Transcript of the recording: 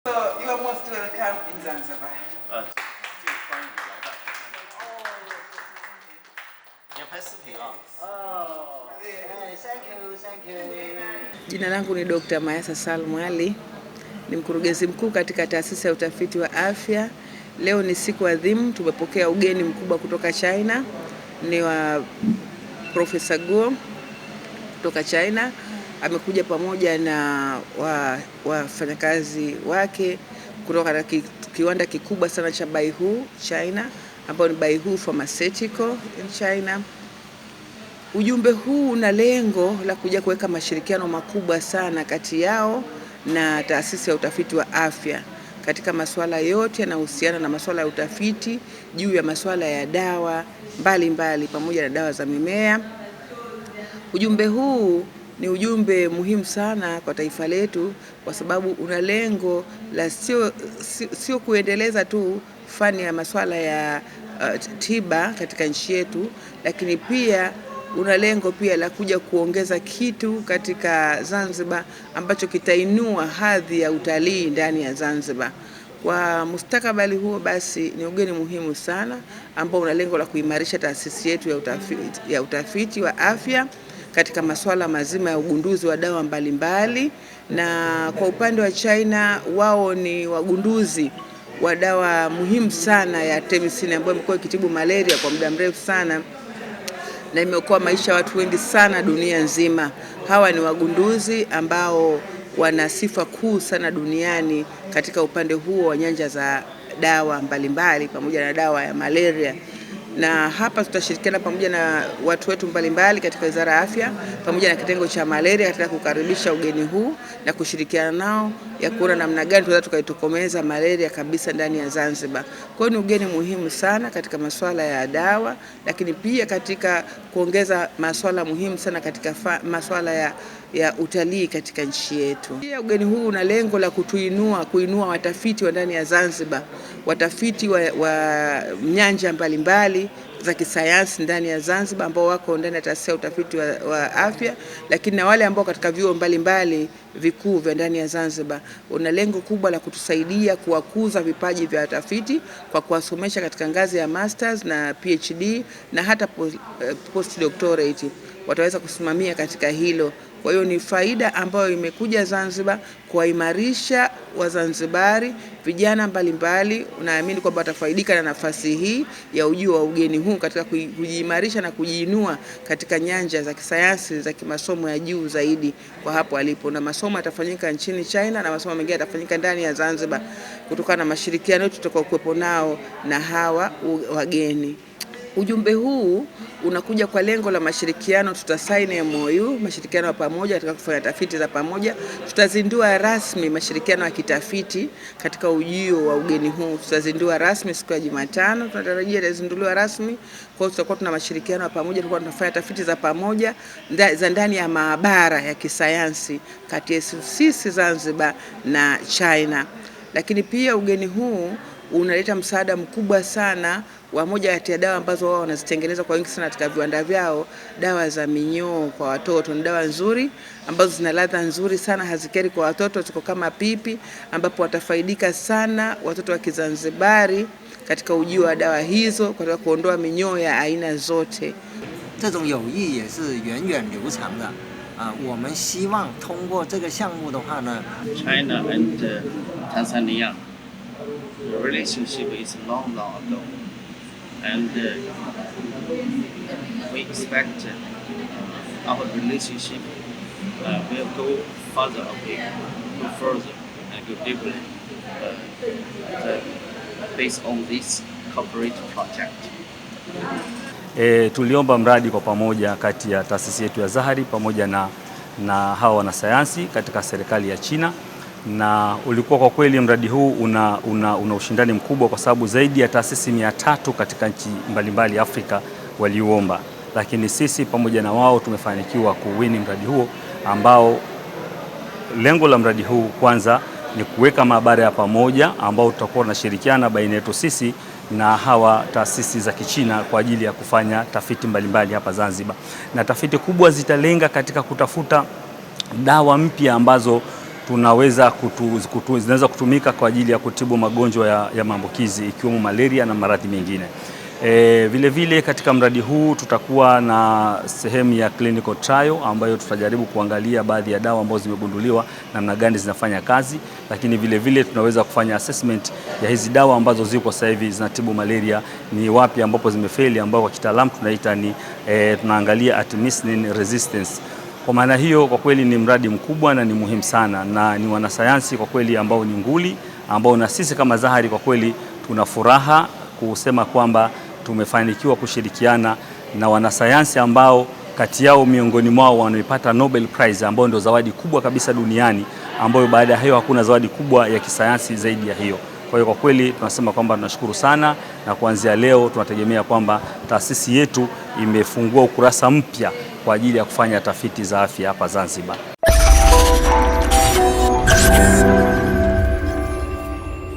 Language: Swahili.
So you are most welcome in Zanzibar. Thank you. Jina langu ni Dr. Mayasa Salum Ali, ni mkurugenzi mkuu katika taasisi ya utafiti wa afya. Leo ni siku adhimu, tumepokea ugeni mkubwa kutoka China, ni wa Profesa Guo kutoka China. Amekuja pamoja na wafanyakazi wake kutoka kiwanda kikubwa sana cha Baihu China, ambao ni Baihu Pharmaceutical in China. Ujumbe huu una lengo la kuja kuweka mashirikiano makubwa sana kati yao na taasisi ya utafiti wa afya katika masuala yote yanayohusiana na masuala ya utafiti juu ya masuala ya dawa mbalimbali pamoja na dawa za mimea. Ujumbe huu ni ujumbe muhimu sana kwa taifa letu kwa sababu una lengo la sio kuendeleza tu fani ya masuala ya tiba katika nchi yetu, lakini pia una lengo pia la kuja kuongeza kitu katika Zanzibar ambacho kitainua hadhi ya utalii ndani ya Zanzibar. Kwa mustakabali huo basi ni ugeni muhimu sana ambao una lengo la kuimarisha taasisi yetu ya utafiti wa afya katika masuala mazima ya ugunduzi wa dawa mbalimbali. Na kwa upande wa China, wao ni wagunduzi wa dawa muhimu sana ya Artemisinin ambayo imekuwa ikitibu malaria kwa muda mrefu sana na imeokoa maisha ya watu wengi sana dunia nzima. Hawa ni wagunduzi ambao wana sifa kuu sana duniani katika upande huo wa nyanja za dawa mbalimbali pamoja na dawa ya malaria. Na hapa tutashirikiana pamoja na watu wetu mbalimbali katika Wizara ya Afya pamoja na kitengo cha malaria katika kukaribisha ugeni huu na kushirikiana nao ya kuona namna gani tunaweza tukaitokomeza malaria kabisa ndani ya Zanzibar. Kwa hiyo ni ugeni muhimu sana katika masuala ya dawa, lakini pia katika kuongeza masuala muhimu sana katika masuala ya utalii katika nchi yetu. Pia ugeni huu una lengo la kuinua watafiti wa ndani ya Zanzibar, watafiti wa nyanja mbalimbali za kisayansi ndani ya Zanzibar ambao wako ndani ya taasisi ya utafiti wa afya, lakini na wale ambao katika vyuo mbalimbali vikuu vya ndani ya Zanzibar. Una lengo kubwa la kutusaidia kuwakuza vipaji vya watafiti kwa kuwasomesha katika ngazi ya masters na PhD na hata postdoctorate. Wataweza kusimamia katika hilo. Kwa hiyo ni faida ambayo imekuja Zanzibar kuwaimarisha Wazanzibari vijana mbalimbali. Naamini kwamba watafaidika na nafasi hii ya ujio wa ugeni huu katika kujiimarisha na kujiinua katika nyanja za kisayansi za kimasomo ya juu zaidi kwa hapo alipo. Na masomo yatafanyika nchini China na masomo mengine yatafanyika ndani ya Zanzibar kutokana na mashirikiano tutakayokuwepo nao na hawa wageni. Ujumbe huu unakuja kwa lengo la mashirikiano. Tutasaini MOU, mashirikiano ya pamoja katika kufanya tafiti za pamoja. Tutazindua rasmi mashirikiano ya kitafiti katika ujio wa ugeni huu. Tutazindua rasmi siku ya Jumatano, tunatarajia itazinduliwa rasmi. Kwa hiyo tutakuwa tuna mashirikiano ya pamoja, tutakuwa tunafanya tafiti za pamoja za ndani ya maabara ya kisayansi kati ya sisi Zanzibar na China. Lakini pia ugeni huu unaleta msaada mkubwa sana wa moja kati ya dawa ambazo wao wanazitengeneza kwa wingi sana katika viwanda vyao, dawa za minyoo kwa watoto. Ni dawa nzuri ambazo zina ladha nzuri sana, hazikeri kwa watoto, ziko kama pipi, ambapo watafaidika sana watoto wa Kizanzibari katika ujio wa dawa hizo kwa kuondoa minyoo ya aina zote. 这种友谊也是源远流长的我们希望通过这个项目的话呢 China and Tanzania relationship is long ago, and we expect our relationship will go further and go deeper based on this corporate project. Tuliomba mradi kwa pamoja kati ya taasisi yetu ya Zahari pamoja na hawa wanasayansi katika serikali ya China, na ulikuwa kwa kweli mradi huu una ushindani mkubwa kwa sababu zaidi ya taasisi 300 katika nchi mbalimbali Afrika waliuomba, lakini sisi pamoja na wao tumefanikiwa kuwini mradi huo, ambao lengo la mradi huu kwanza ni kuweka maabara ya pamoja ambao tutakuwa tunashirikiana baina yetu sisi na hawa taasisi za Kichina kwa ajili ya kufanya tafiti mbalimbali hapa Zanzibar. Na tafiti kubwa zitalenga katika kutafuta dawa mpya ambazo zinaweza kutumika kwa ajili ya kutibu magonjwa ya maambukizi ikiwemo malaria na maradhi mengine. Vile vile katika mradi huu tutakuwa na sehemu ya clinical trial ambayo tutajaribu kuangalia baadhi ya dawa ambazo zimegunduliwa namna gani zinafanya kazi, lakini vile vile tunaweza kufanya assessment ya hizi dawa ambazo ziko sasa hivi zinatibu malaria, ni wapi ambapo zimefeli, ambao kwa kitaalamu tunaita ni tunaangalia artemisinin resistance. Kwa maana hiyo kwa kweli ni mradi mkubwa na ni muhimu sana, na ni wanasayansi kwa kweli ambao ni nguli, ambao na sisi kama Zahari kwa kweli tuna furaha kusema kwamba tumefanikiwa kushirikiana na wanasayansi ambao kati yao miongoni mwao wanaipata Nobel Prize, ambao ndio zawadi kubwa kabisa duniani, ambayo baada ya hiyo hakuna zawadi kubwa ya kisayansi zaidi ya hiyo. Kwa hiyo kwa kweli tunasema kwamba tunashukuru sana, na kuanzia leo tunategemea kwamba taasisi yetu imefungua ukurasa mpya kwa ajili ya kufanya tafiti za afya hapa Zanzibar.